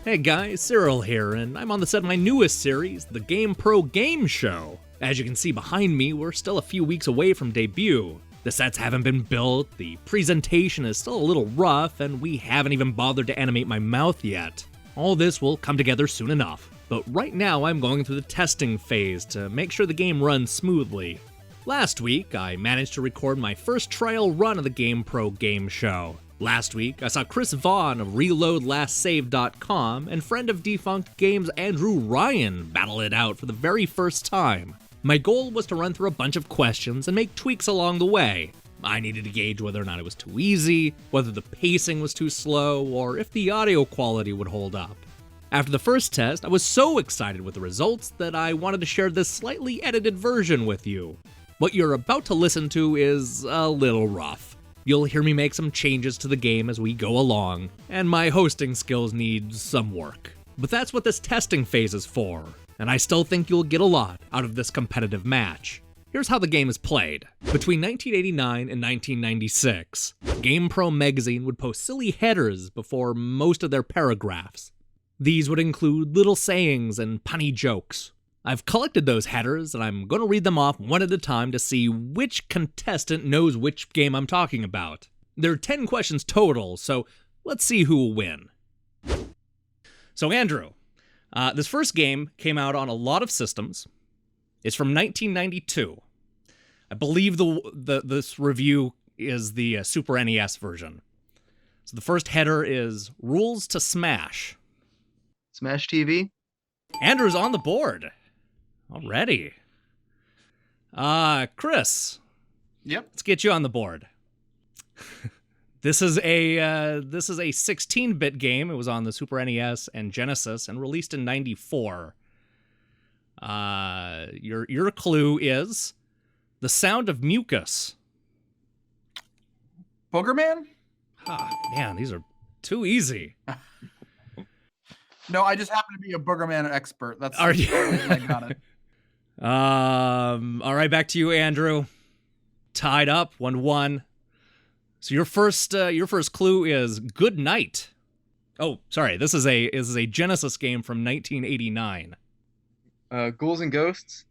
Hey guys, Cyril here, and I'm on the set of my newest series, the GamePro GameShow. As you can see behind me, we're still a few weeks away from debut. The sets haven't been built, the presentation is still a little rough, and we haven't even bothered to animate my mouth yet. All this will come together soon enough, but right now I'm going through the testing phase to make sure the game runs smoothly. Last week, I managed to record my first trial run of the GamePro GameShow. Last week, I saw Chris Vaughn of ReloadLastSave.com and friend of Defunct Games Andrew Ryan battle it out for the very first time. My goal was to run through a bunch of questions and make tweaks along the way. I needed to gauge whether or not it was too easy, whether the pacing was too slow, or if the audio quality would hold up. After the first test, I was so excited with the results that I wanted to share this slightly edited version with you. What you're about to listen to is a little rough. You'll hear me make some changes to the game as we go along, and my hosting skills need some work. But that's what this testing phase is for, and I still think you'll get a lot out of this competitive match. Here's how the game is played. Between 1989 and 1996, GamePro magazine would post silly headers before most of their paragraphs. These would include little sayings and punny jokes. I've collected those headers, and I'm going to read them off one at a time to see which contestant knows which game I'm talking about. There are 10 questions total, so let's see who will win. So Andrew, this first game came out on a lot of systems. It's from 1992. I believe this review is the Super NES version. So the first header is Rules to Smash. Smash TV? Andrew's on the board. Already. Chris. Yep. Let's get you on the board. This is a 16-bit game. It was on the Super NES and Genesis and released in '94. Your clue is the sound of mucus. Boogerman? Man, these are too easy. No, I just happen to be a Boogerman expert. That's Are you? I got it. All right, back to you, Andrew. Tied up, 1-1. So your first clue is Good Night. Oh, sorry. This is a Genesis game from 1989. Ghouls and Ghosts?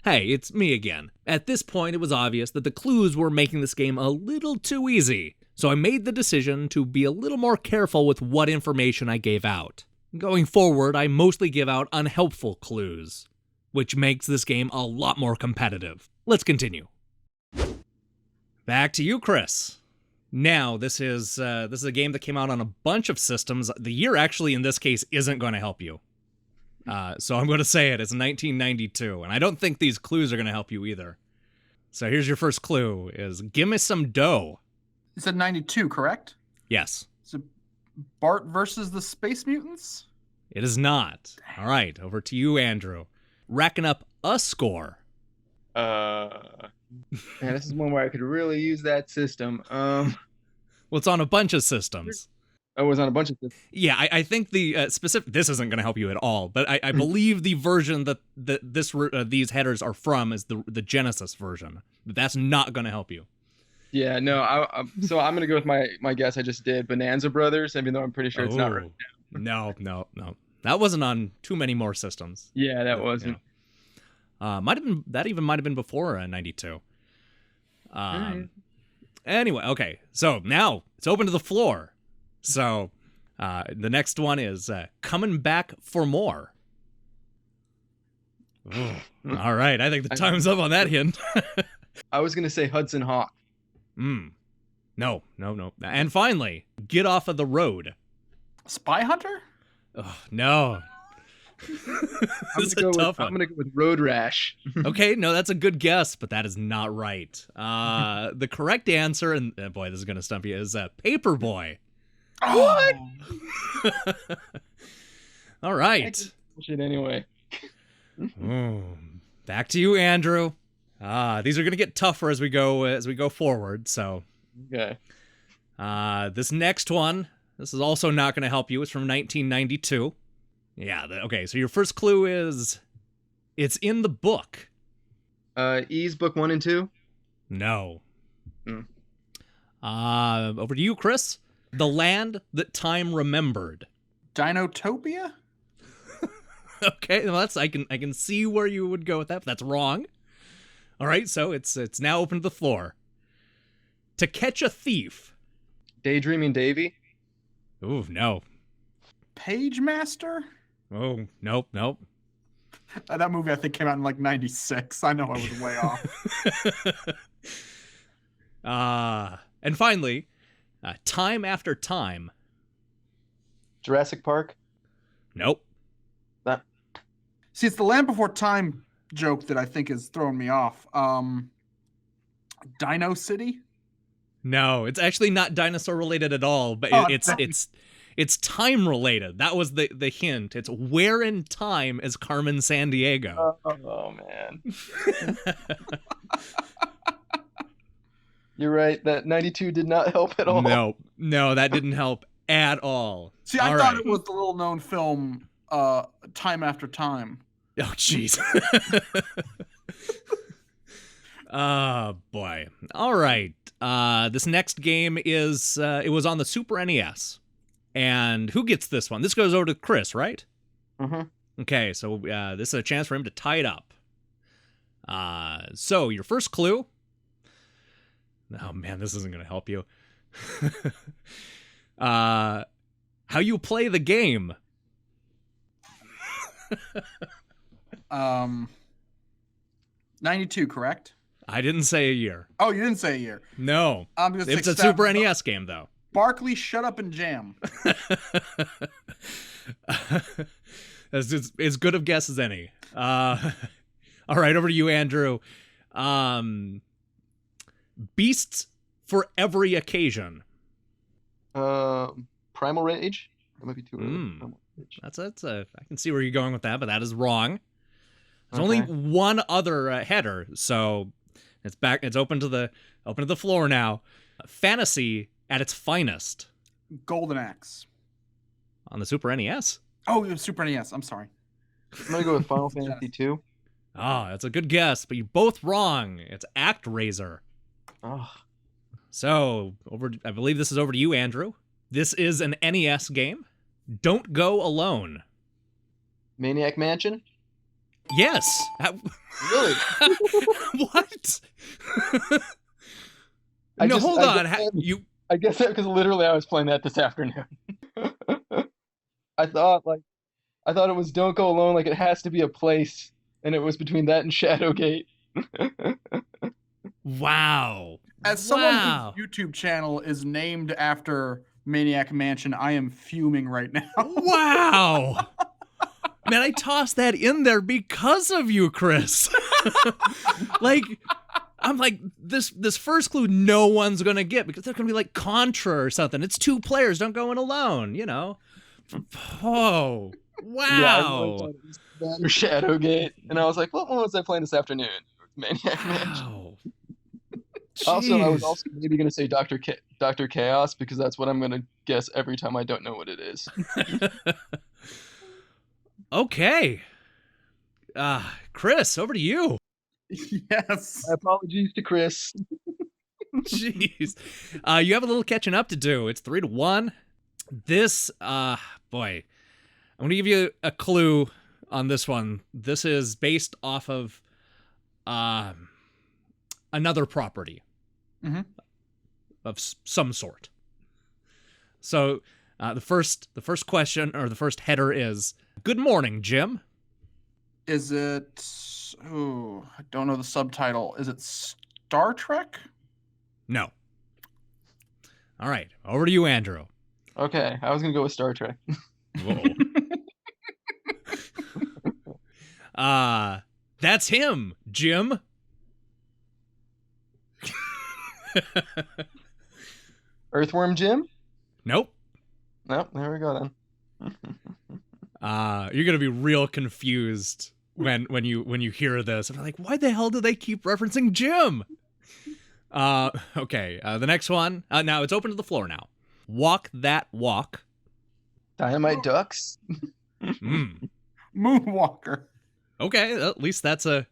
Hey, it's me again. At this point, it was obvious that the clues were making this game a little too easy, so I made the decision to be a little more careful with what information I gave out. Going forward, I mostly give out unhelpful clues, which makes this game a lot more competitive. Let's continue. Back to you, Chris. Now, this is a game that came out on a bunch of systems. The year actually, in this case, isn't going to help you. So I'm going to say it. It's 1992, and I don't think these clues are going to help you either. So here's your first clue, is give me some dough. You said 92, correct? Yes. Is it Bart versus the Space Mutants? It is not. All right, over to you, Andrew. Racking up a score. Man, this is one where I could really use that system. Well, it's on a bunch of systems. Oh, it was on a bunch of systems. Yeah, I think the specific... This isn't going to help you at all, but I believe the version that these headers are from is the Genesis version. That's not going to help you. Yeah, no, so I'm going to go with my guess I just did. Bonanza Brothers, even though I'm pretty sure it's not right now. No. That wasn't on too many more systems. Yeah, that wasn't. Might have been before 92. Anyway, okay. So now it's open to the floor. So the next one is Coming Back for More. All right, I think the time's up on that hint. I was going to say Hudson Hawk. No. And finally, Get Off of the Road. Spy Hunter? Oh, no. This is a tough one. I'm going to go with Road Rash. Okay, no, that's a good guess, but that is not right. The correct answer, and boy, this is going to stump you, is Paperboy. What? All right. Shit anyway. Back to you, Andrew. These are going to get tougher as we go forward, so. Okay. This next one, this is also not going to help you. It's from 1992. Yeah, okay, so your first clue is it's in the book. E's book 1 and 2? No. Over to you, Chris. The Land That Time Remembered. Dinotopia? Okay, well I can see where you would go with that, but that's wrong. All right, so it's now open to the floor. To Catch a Thief. Daydreaming Davy. Ooh, no. Page Master? Oh, nope. That movie I think came out in like 96. I know I was way off. And finally, Time After Time. Jurassic Park. Nope. That. See, it's the Land Before Time joke that I think is throwing me off. Dino City? No, it's actually not dinosaur related at all, but it's time related. That was the hint. It's where in time is Carmen Sandiego? Oh man. You're right. That 92 did not help at all. No, that didn't help at all. See, I thought it was the little known film Time After Time. Oh, jeez. Oh, boy. All right. This next game is, it was on the Super NES. And who gets this one? This goes over to Chris, right? Mm-hmm. Okay, so this is a chance for him to tie it up. So, your first clue. Oh, man, this isn't going to help you. How you play the game. 92, correct? I didn't say a year. Oh, you didn't say a year. No. I'm gonna It's say a Super NES game, though. Barkley, Shut Up and Jam. That's as good of guess as any. All right, over to you, Andrew. Beasts for Every Occasion. Primal Rage. That might be too early. That's I can see where you're going with that, but that is wrong. There's only one other header, so it's back. It's open to the floor now. Fantasy at its finest. Golden Axe. On the Super NES. Oh, it was Super NES. I'm sorry. I'm gonna go with Final Fantasy 2. Oh, that's a good guess, but you're both wrong. It's ActRaiser. Oh. So I believe this is over to you, Andrew. This is an NES game. Don't Go Alone. Maniac Mansion? Yes. Really? What? Hold on. I guess that because literally I was playing that this afternoon. I thought it was Don't Go Alone, like it has to be a place, and it was between that and Shadowgate. Wow. As someone whose YouTube channel is named after Maniac Mansion, I am fuming right now. Wow. Man, I tossed that in there because of you, Chris. I'm like, this first clue no one's going to get because they're going to be like Contra or something. It's two players, don't go in alone, you know? Oh, wow. Yeah, I really thought it was that or Shadowgate. And I was like, what one was I playing this afternoon? Maniac Mansion. Also, I was also maybe going to say Dr. Chaos because that's what I'm going to guess every time I don't know what it is. Okay. Chris, over to you. Yes. My apologies to Chris. Jeez. You have a little catching up to do. It's 3-1. This, boy, I'm going to give you a clue on this one. This is based off of another property of some sort. So the first question or the first header is, good morning, Jim. Is it... Oh, I don't know the subtitle. Is it Star Trek? No. All right, over to you, Andrew. Okay, I was going to go with Star Trek. Whoa. That's him, Jim. Earthworm Jim? Nope. Nope, there we go then. You're gonna be real confused when you hear this. I'm like, why the hell do they keep referencing Jim? Okay. The next one. Now it's open to the floor now. Walk That Walk. Dynamite Ducks? Moonwalker. Okay, at least that's a...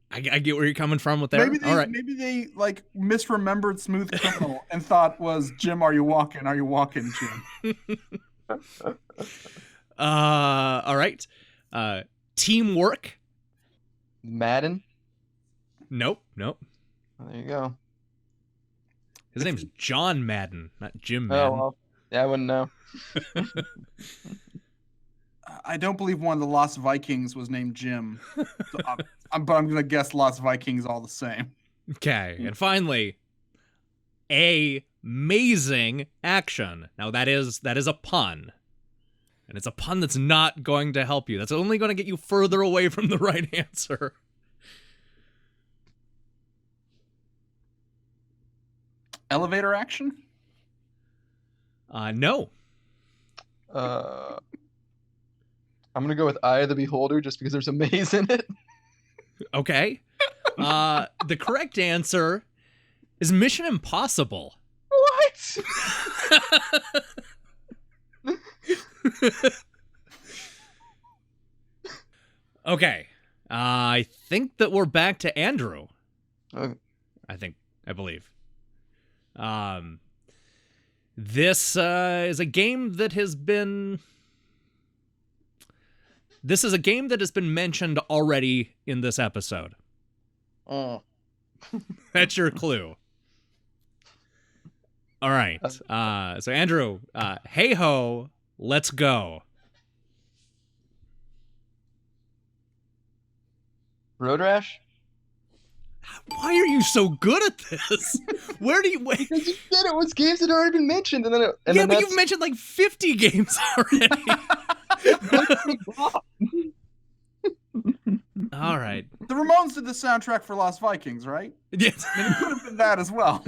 I get where you're coming from with that. All right. Maybe they like misremembered Smooth Criminal and thought was Jim, are you walking, Jim? All right. Teamwork. Madden. Nope. There you go. His name's John Madden, not Jim Oh, Madden. well. Yeah, I wouldn't know. I don't believe one of the Lost Vikings was named Jim. So but I'm going to guess Lost Vikings all the same. Okay, and finally, amazing action. Now that is a pun. And it's a pun that's not going to help you. That's only going to get you further away from the right answer. Elevator action? No. I'm gonna go with Eye of the Beholder just because there's a maze in it. Okay. The correct answer is Mission Impossible. What? Okay. I think that we're back to Andrew. Okay. I believe. This is a game that has been... This is a game that has been mentioned already in this episode. Oh. That's your clue. All right. So Andrew, hey ho, let's go. Road Rash? Why are you so good at this? Where do you wait? Because you said it was games that had already been mentioned, and then but you've mentioned like 50 games already. All right. The Ramones did the soundtrack for Lost Vikings, right? Yes. I mean, it could have been that as well.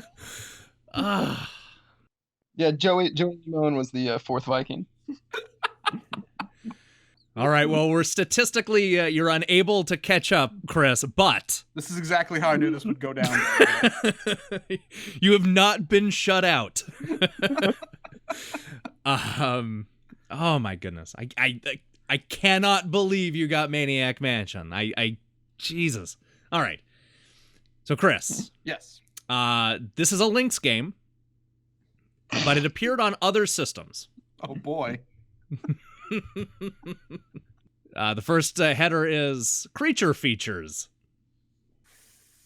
Yeah, Joey Ramone was the fourth Viking. All right, well, we're statistically, you're unable to catch up, Chris, but... This is exactly how I knew this would go down. You have not been shut out. Oh my goodness. I cannot believe you got Maniac Mansion. Jesus. All right. So, Chris. Yes. This is a Lynx game, but it appeared on other systems. Oh, boy. The first header is creature features.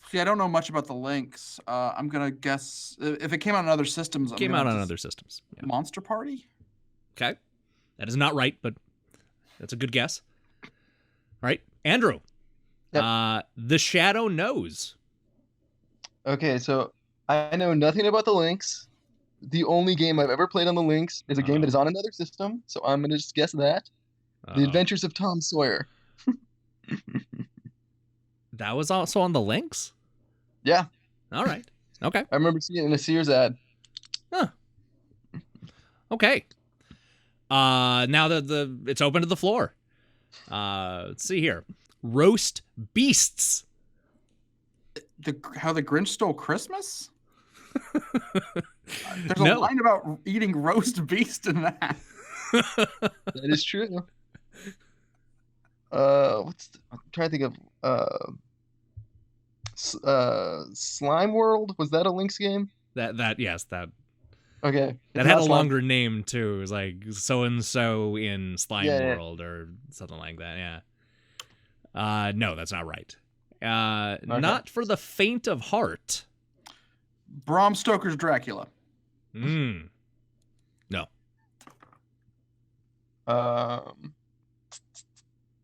See, I don't know much about the Lynx. I'm going to guess if it came out on other systems. Came out on other systems. Yeah. Monster Party? Okay. That is not right, but that's a good guess. All right. Andrew. Yep. The Shadow Knows. Okay, so I know nothing about the Lynx. The only game I've ever played on the Lynx is a game that is on another system, so I'm going to just guess that. The Adventures of Tom Sawyer. That was also on the Lynx? Yeah. All right. Okay. I remember seeing it in a Sears ad. Huh. Okay. Now it's open to the floor. Let's see here. Roast Beasts. How the Grinch Stole Christmas? There's a line about eating roast beast in that. That is true. I'm trying to think of Slime World. Was that a Lynx game? Yes. Okay. That had a longer name too. It was like so and so in Slime World or something like that. Yeah. No, that's not right. Okay. Not for the faint of heart. Bram Stoker's Dracula. No.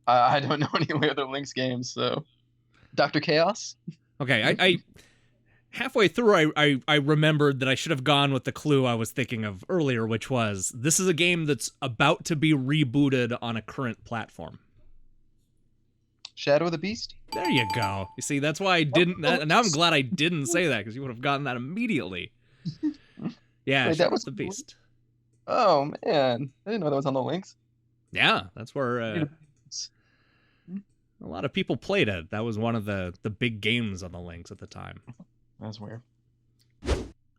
I don't know any other Lynx games, so Dr. Chaos. Okay, I halfway through I remembered that I should have gone with the clue I was thinking of earlier, which was this is a game that's about to be rebooted on a current platform. Shadow of the Beast? There you go. You see, that's why I didn't. Now I'm glad I didn't say that because you would have gotten that immediately. Yeah, Shadow of the Beast. Oh man, I didn't know that was on the Lynx. Yeah, that's where a lot of people played it. That was one of the big games on the Lynx at the time. That's weird.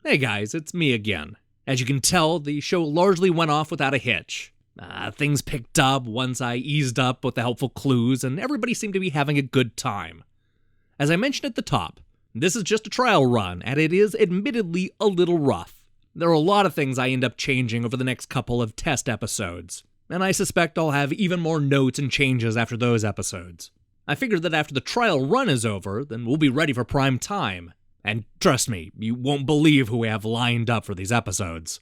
Hey guys, it's me again. As you can tell, the show largely went off without a hitch. Things picked up once I eased up with the helpful clues, and everybody seemed to be having a good time. As I mentioned at the top, this is just a trial run, and it is admittedly a little rough. There are a lot of things I end up changing over the next couple of test episodes, and I suspect I'll have even more notes and changes after those episodes. I figured that after the trial run is over, then we'll be ready for prime time. And trust me, you won't believe who we have lined up for these episodes.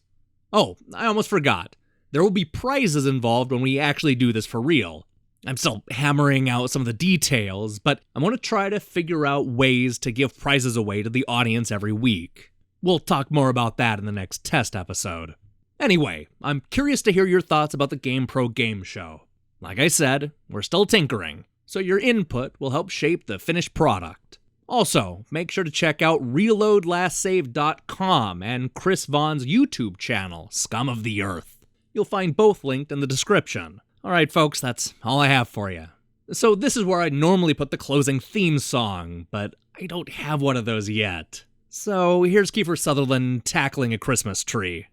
Oh, I almost forgot. There will be prizes involved when we actually do this for real. I'm still hammering out some of the details, but I want to try to figure out ways to give prizes away to the audience every week. We'll talk more about that in the next test episode. Anyway, I'm curious to hear your thoughts about the GamePro Game Show. Like I said, we're still tinkering, so your input will help shape the finished product. Also, make sure to check out ReloadLastSave.com and Chris Vaughn's YouTube channel, Scum of the Earth. You'll find both linked in the description. Alright folks, that's all I have for you. So this is where I normally put the closing theme song, but I don't have one of those yet. So here's Kiefer Sutherland tackling a Christmas tree.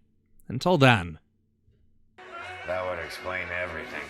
Until then. That would explain everything.